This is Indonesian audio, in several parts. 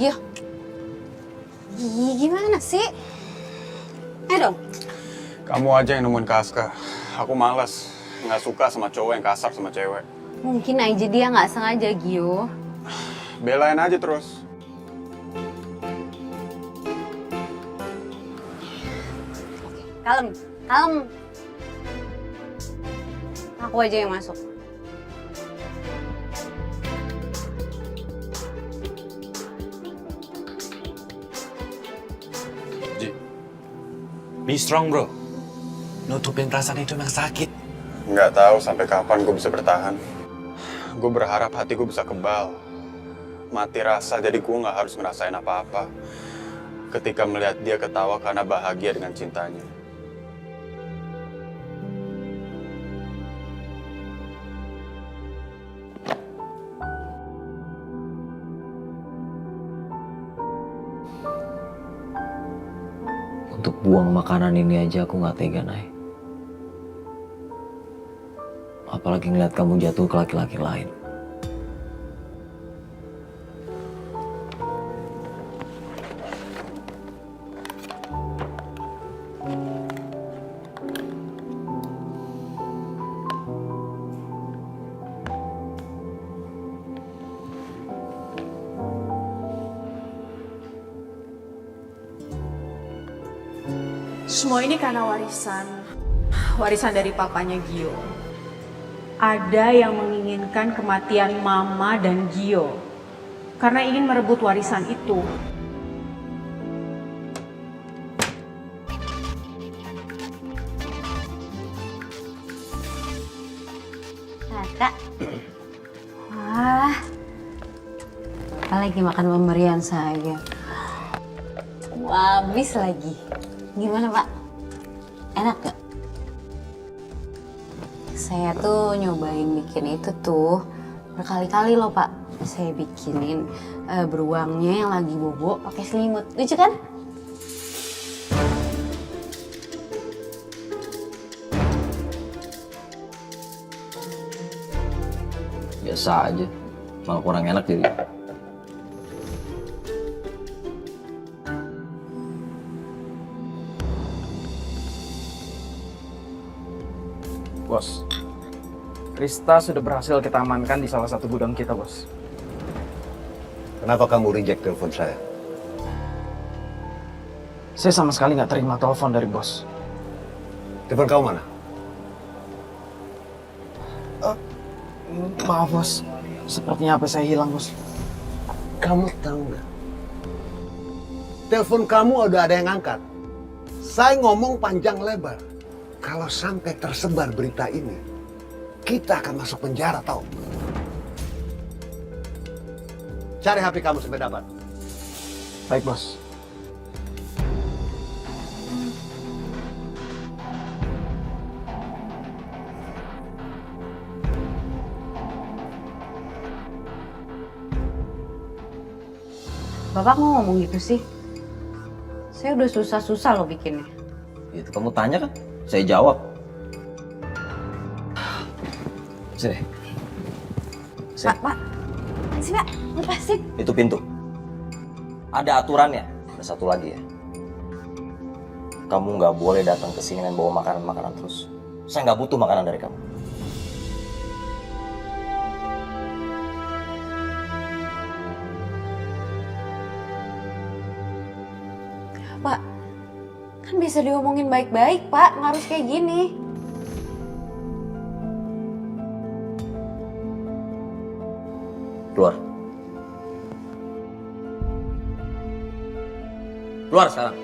Iya. Ih, gimana sih? Ayo dong. Kamu aja yang nemuin Kak Aska. Aku malas. Nggak suka sama cowok yang kasar sama cewek. Mungkin aja dia nggak sengaja, Gio. Belain aja terus. Kalem, kalem. Aku aja yang masuk. Ji, be strong bro. Nutupin perasaan itu memang sakit. Nggak tahu sampai kapan gue bisa bertahan. Gue berharap hati gue bisa kebal. Mati rasa jadi gue nggak harus ngerasain apa-apa. Ketika melihat dia ketawa karena bahagia dengan cintanya. Untuk buang makanan ini aja aku nggak tega, Nay. Apalagi ngeliat kamu jatuh ke laki-laki lain. Semua ini karena warisan dari papanya Gio. Ada yang menginginkan kematian Mama dan Gio karena ingin merebut warisan itu. Kakak. Wah. Lagi makan pemberian saya. Wah, habis lagi. Gimana, Pak? Enak gak? Saya tuh nyobain bikin itu tuh berkali-kali loh, Pak. Saya bikinin beruangnya yang lagi bobo pakai selimut. Lucu kan? Biasa aja. Malah kurang enak jadi. Bos, Krista sudah berhasil kita amankan di salah satu gudang kita, Bos. Kenapa kamu reject telepon saya? Saya sama sekali nggak terima telepon dari Bos. Telepon kamu mana? Maaf, Bos. Sepertinya HP saya hilang, Bos. Kamu tahu nggak? Telepon kamu udah ada yang angkat. Saya ngomong panjang lebar. Kalau sampai tersebar berita ini, kita akan masuk penjara, tahu? Cari HP kamu sampai dapat. Baik, Bos. Bapak mau ngomong gitu sih? Saya udah susah-susah loh bikinnya. Itu kamu tanya kan? Saya jawab. Sini. Pak. Sini, Pak. Lepasin. Itu pintu. Ada aturannya. Ada satu lagi ya. Kamu nggak boleh datang ke sini dan bawa makanan-makanan terus. Saya nggak butuh makanan dari kamu. Pak, kan bisa diomongin baik-baik, Pak. Nggak harus kayak gini. Keluar. Keluar sekarang.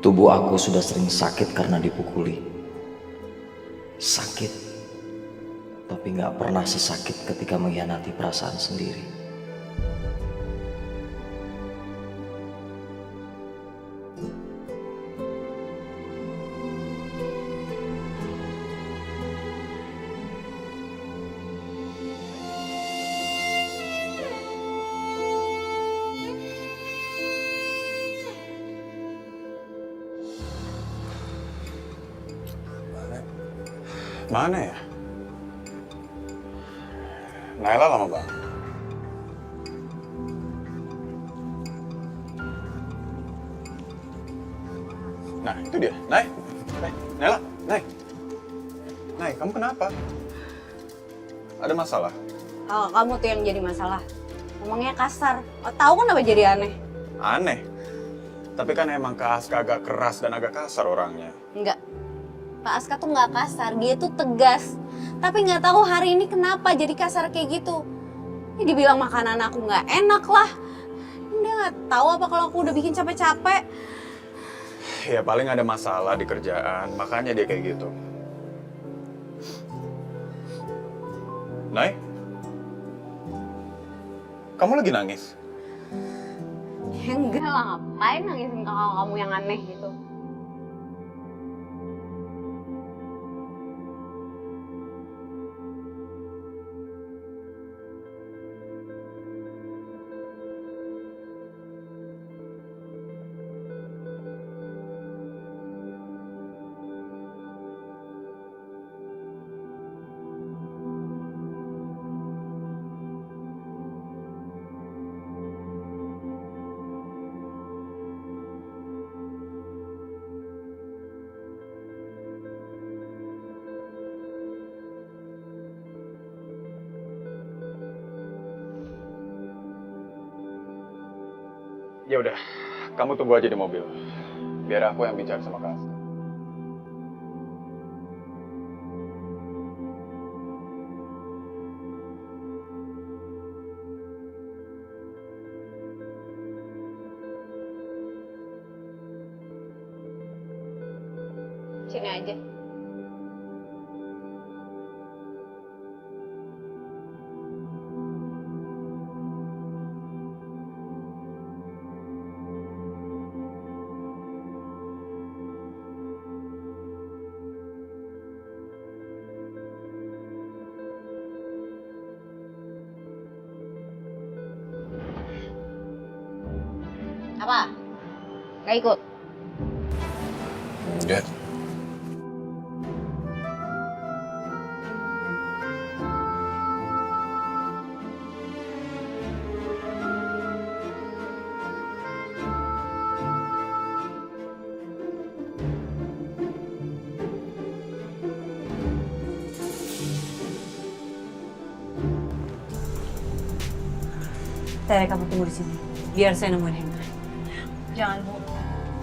Tubuh aku sudah sering sakit karena dipukuli. Sakit, tapi nggak pernah sesakit ketika mengkhianati perasaan sendiri. Mana ya? Naila lama banget. Nah, itu dia. Nay, Naila, Nay. Nay, kamu kenapa? Ada masalah? Oh, kamu tuh yang jadi masalah. Ngomongnya kasar. Oh, tahu kenapa jadi aneh? Aneh. Tapi kan emang Kak Aska agak keras dan agak kasar orangnya. Enggak. Pak Aska tuh nggak kasar, dia tuh tegas. Tapi nggak tahu hari ini kenapa jadi kasar kayak gitu. Ini dibilang makanan aku nggak enak lah. Dia nggak tahu apa kalau aku udah bikin capek-capek. Ya paling ada masalah di kerjaan, makanya dia kayak gitu. Nay? Kamu lagi nangis? Ya enggak lah, ngapain nangisin kakak kamu yang aneh gitu. Ya udah, kamu tunggu aja di mobil. Biar aku yang bicara sama Kak Aska. Sini aja. Apa? Gak ikut? Enggak. Tere, kamu tunggu di sini. Biar saya nemuin Hendra. Jangan, Bu.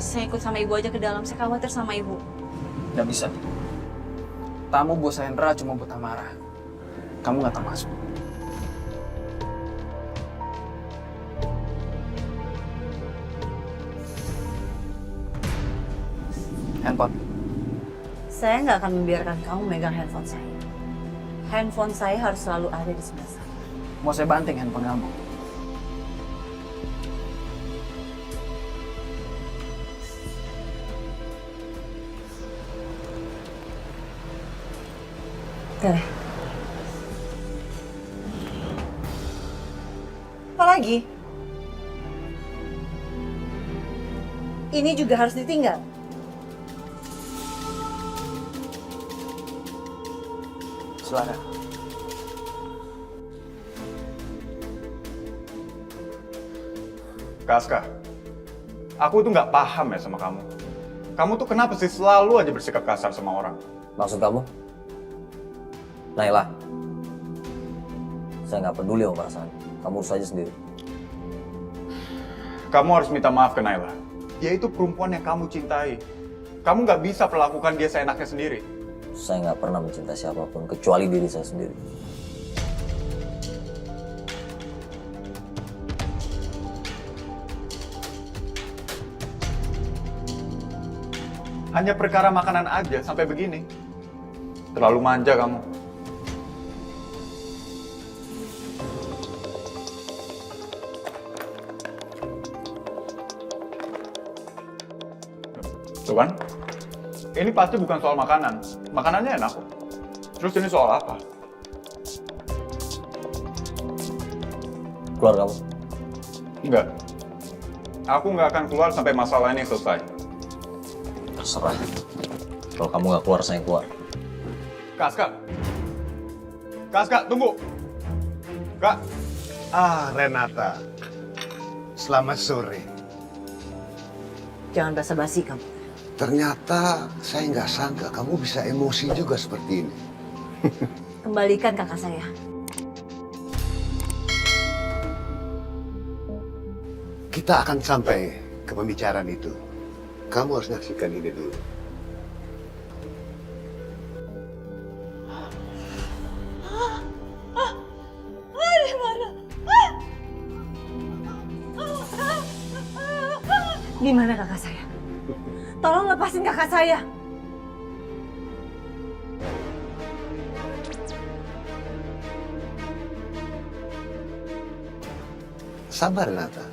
Saya ikut sama ibu aja ke dalam. Saya khawatir sama ibu. Nggak bisa. Tamu bos Hendra cuma buta marah. Kamu nggak termasuk. Handphone. Saya nggak akan membiarkan kamu megang handphone saya. Handphone saya harus selalu ada di sebelah saya. Mau saya banting handphone kamu? Tere. Apa lagi? Ini juga harus ditinggal. Silakan. Kak Aska, aku tuh nggak paham ya sama kamu. Kamu tuh kenapa sih selalu aja bersikap kasar sama orang? Maksud kamu? Naila, saya nggak peduli sama perasaan. Kamu urus aja sendiri. Kamu harus minta maaf ke Naila. Dia itu perempuan yang kamu cintai. Kamu nggak bisa perlakukan dia seenaknya sendiri. Saya nggak pernah mencintai siapapun kecuali diri saya sendiri. Hanya perkara makanan aja sampai begini. Terlalu manja kamu. Tuh kan? Ini pasti bukan soal makanan. Makanannya enak kok. Terus ini soal apa? Keluar kamu. Enggak. Aku nggak akan keluar sampai masalah ini selesai. Terserah. Kalau kamu nggak keluar, saya keluar. Kak. Kak, tunggu. Kak. Ah, Renata. Selamat sore. Jangan basa-basi kamu. Ternyata saya nggak sangka kamu bisa emosi juga seperti ini. Kembalikan kakak saya. Kita akan sampai ke pembicaraan itu. Kamu harus nyaksikan ini dulu. Di mana kakak saya? Tolong lepasin kakak saya. Sabar, Renata.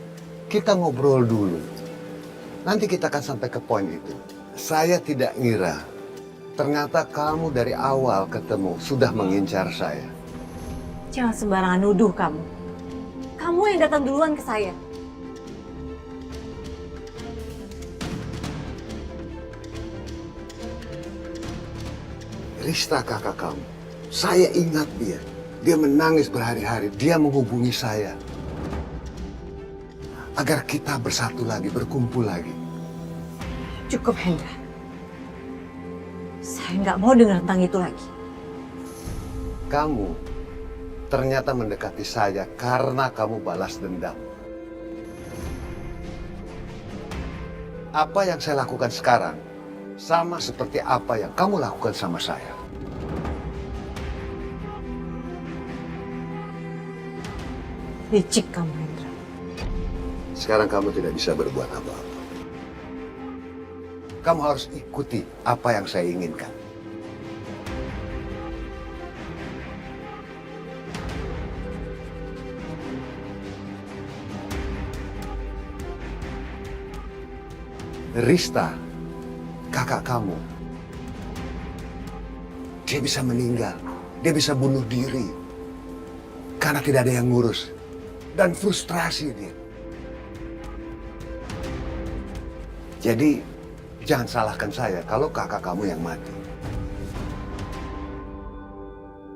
Kita ngobrol dulu. Nanti kita akan sampai ke poin itu. Saya tidak ngira. Ternyata kamu dari awal ketemu sudah mengincar saya. Jangan sembarangan nuduh kamu. Kamu yang datang duluan ke saya. Rista kakak kamu. Saya ingat dia. Dia menangis berhari-hari. Dia menghubungi saya. Agar kita bersatu lagi, berkumpul lagi. Cukup, Hendra. Saya nggak mau dengar tentang itu lagi. Kamu ternyata mendekati saya karena kamu balas dendam. Apa yang saya lakukan sekarang sama seperti apa yang kamu lakukan sama saya. Licik kamu, Hendra. Sekarang kamu tidak bisa berbuat apa-apa. Kamu harus ikuti apa yang saya inginkan. Rista, kakak kamu, dia bisa meninggal, dia bisa bunuh diri karena tidak ada yang ngurus dan frustrasi dia. Jadi jangan salahkan saya kalau kakak kamu yang mati.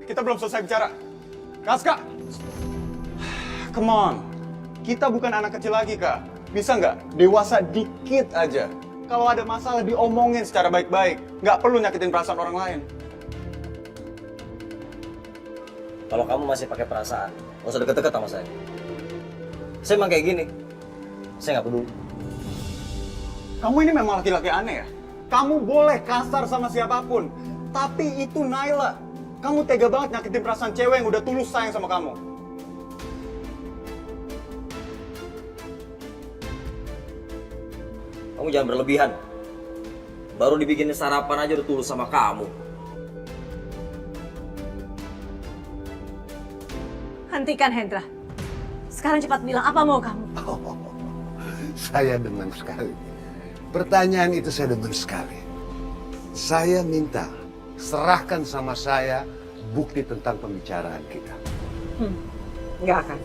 Kita belum selesai bicara. Kak. Come on. Kita bukan anak kecil lagi, Kak. Bisa nggak dewasa dikit aja? Kalau ada masalah diomongin secara baik-baik. Nggak perlu nyakitin perasaan orang lain. Kalau kamu masih pakai perasaan, nggak usah deket-deket sama saya. Saya emang kayak gini. Saya nggak peduli. Kamu ini memang laki-laki aneh ya? Kamu boleh kasar sama siapapun. Tapi itu Naila. Kamu tega banget nyakitin perasaan cewek yang udah tulus sayang sama kamu. Kamu jangan berlebihan. Baru dibikinin sarapan aja udah tulus sama kamu. Hentikan, Hendra. Sekarang cepat bilang apa mau kamu. Saya demen sekali. Pertanyaan itu saya demen sekali. Saya minta serahkan sama saya bukti tentang pembicaraan kita. Nggak akan.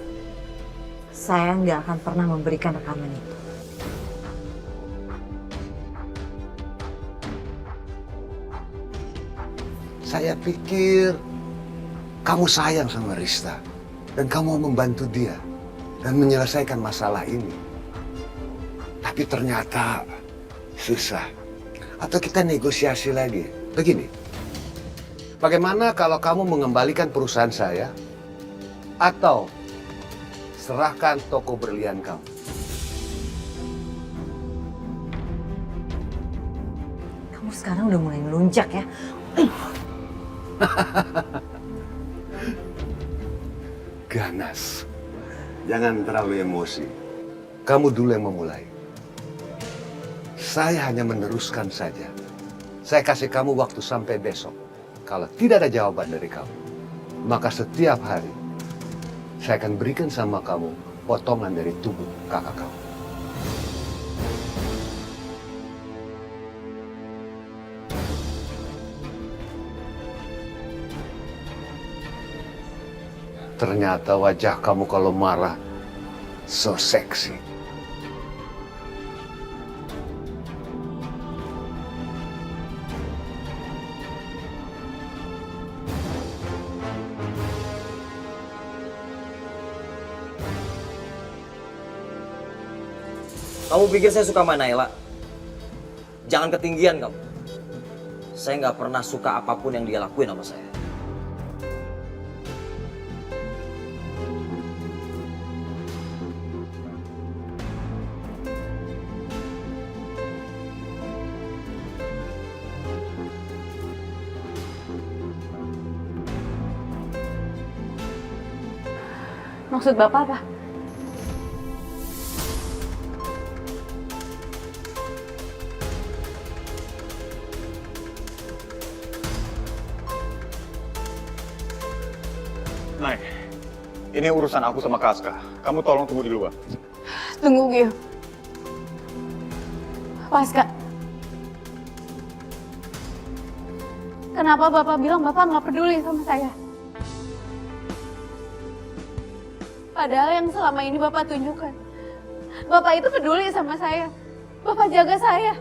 Saya nggak akan pernah memberikan rekaman itu. Saya pikir kamu sayang sama Rista dan kamu mau membantu dia dan menyelesaikan masalah ini. Tapi ternyata susah. Atau kita negosiasi lagi. Begini, bagaimana kalau kamu mengembalikan perusahaan saya atau serahkan toko berlian kamu? Kamu sekarang udah mulai melunjak ya. Ganas. Jangan terlalu emosi. Kamu dulu yang memulai. Saya hanya meneruskan saja. Saya kasih kamu waktu sampai besok. Kalau tidak ada jawaban dari kamu, maka setiap hari saya akan berikan sama kamu potongan dari tubuh kakak kamu. Ternyata wajah kamu kalau marah so seksi. Kamu pikir saya suka main Naila? Jangan ketinggian kamu. Saya nggak pernah suka apapun yang dia lakuin sama saya. Maksud Bapak apa? Nay, ini urusan aku sama Kaska. Kamu tolong tunggu di luar. Tunggu, Gio. Paska. Kenapa Bapak bilang Bapak nggak peduli sama saya? Padahal yang selama ini Bapak tunjukkan, Bapak itu peduli sama saya. Bapak jaga saya.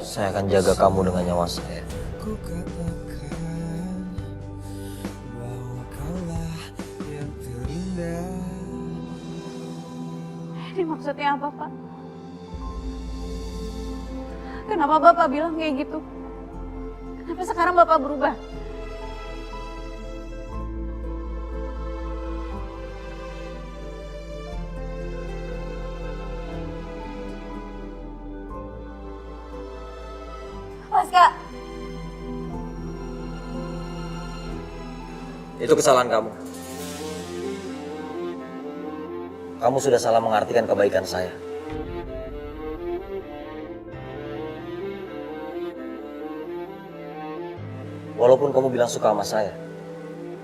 Saya akan jaga kamu dengan nyawa saya. Ini maksudnya apa, Pak? Kenapa Bapak bilang kayak gitu? Kenapa sekarang Bapak berubah? Paska! Itu kesalahan kamu. Kamu sudah salah mengartikan kebaikan saya. Walaupun kamu bilang suka sama saya,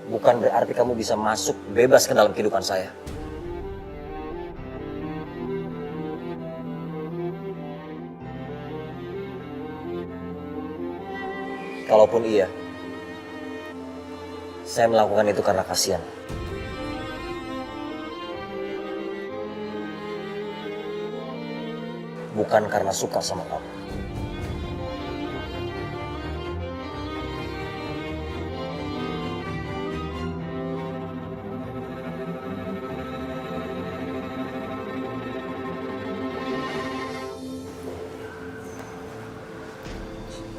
bukan berarti kamu bisa masuk bebas ke dalam kehidupan saya. Kalaupun iya, saya melakukan itu karena kasihan. Bukan karena suka sama kamu.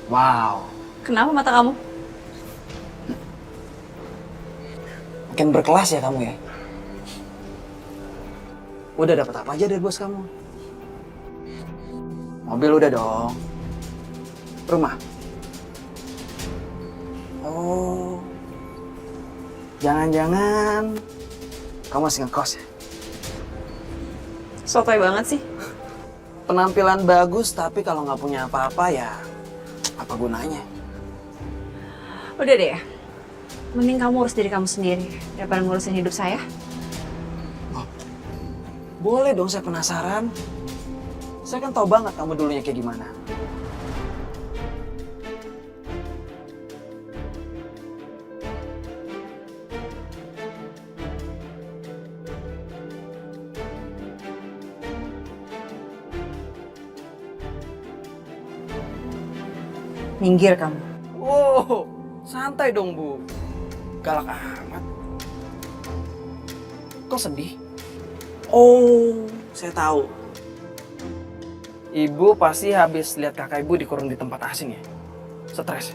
Wow, Kenapa mata kamu? makin berkelas ya kamu ya. Udah dapat apa aja dari bos kamu? Mobil udah dong. Rumah? Oh, jangan-jangan kamu masih ngekos ya? Sotoy banget sih. Penampilan bagus tapi kalau nggak punya apa-apa ya apa gunanya? Udah deh ya. Mending kamu urus diri kamu sendiri daripada ngurusin hidup saya. Boleh dong, saya penasaran. Saya kan tahu banget kamu dulunya kayak gimana. Minggir kamu. Wow, santai dong Bu. Galak amat. Kok sedih? Oh, saya tahu. Ibu pasti habis lihat kakak ibu dikurung di tempat asing ya? Stres.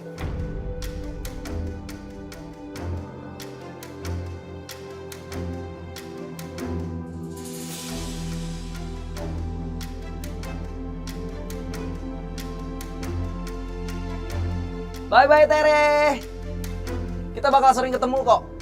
Bye-bye Tere. Kita bakal sering ketemu kok.